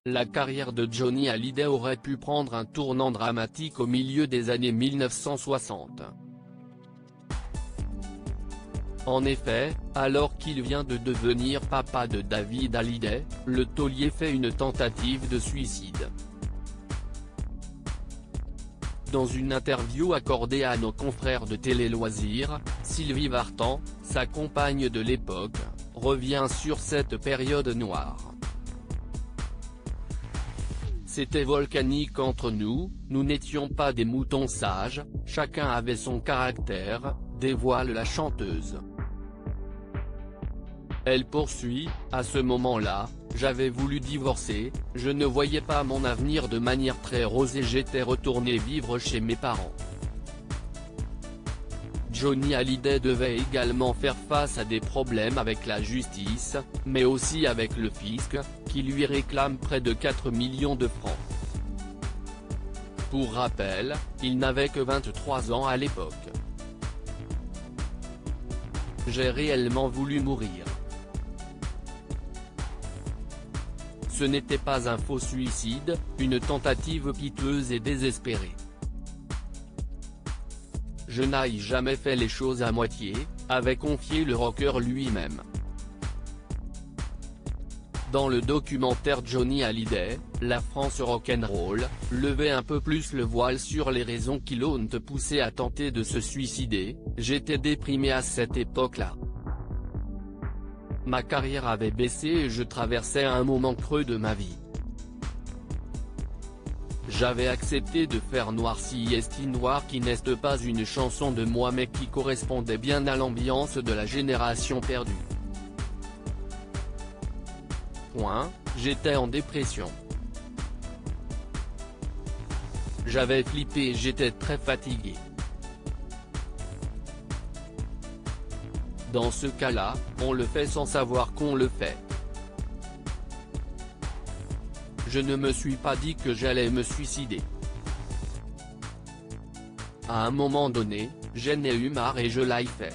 la carrière de Johnny Hallyday aurait pu prendre un tournant dramatique au milieu des années 1960. En effet, alors qu'il vient de devenir papa de David Hallyday, le taulier fait une tentative de suicide. Dans une interview accordée à nos confrères de Télé Loisirs, Sylvie Vartan, sa compagne de l'époque, revient sur cette période noire. C'était volcanique entre nous, nous n'étions pas des moutons sages, chacun avait son caractère, dévoile la chanteuse. Elle poursuit, à ce moment-là, j'avais voulu divorcer, je ne voyais pas mon avenir de manière très rose et j'étais retourné vivre chez mes parents. Johnny Hallyday devait également faire face à des problèmes avec la justice, mais aussi avec le fisc, qui lui réclame près de 4 millions de francs. Pour rappel, il n'avait que 23 ans à l'époque. J'ai réellement voulu mourir. Ce n'était pas un faux suicide, une tentative piteuse et désespérée. Je n'ai jamais fait les choses à moitié, avait confié le rocker lui-même. Dans le documentaire Johnny Hallyday, la France rock'n'roll, levait un peu plus le voile sur les raisons qui l'ont poussé à tenter de se suicider, j'étais déprimé à cette époque-là. Ma carrière avait baissé et je traversais un moment creux de ma vie. J'avais accepté de faire Noir si est noir qui n'est pas une chanson de moi mais qui correspondait bien à l'ambiance de la génération perdue. J'étais en dépression. J'avais flippé et j'étais très fatigué. Dans ce cas-là, on le fait sans savoir qu'on le fait. Je ne me suis pas dit que j'allais me suicider. À un moment donné, j'en ai eu marre et je l'ai fait.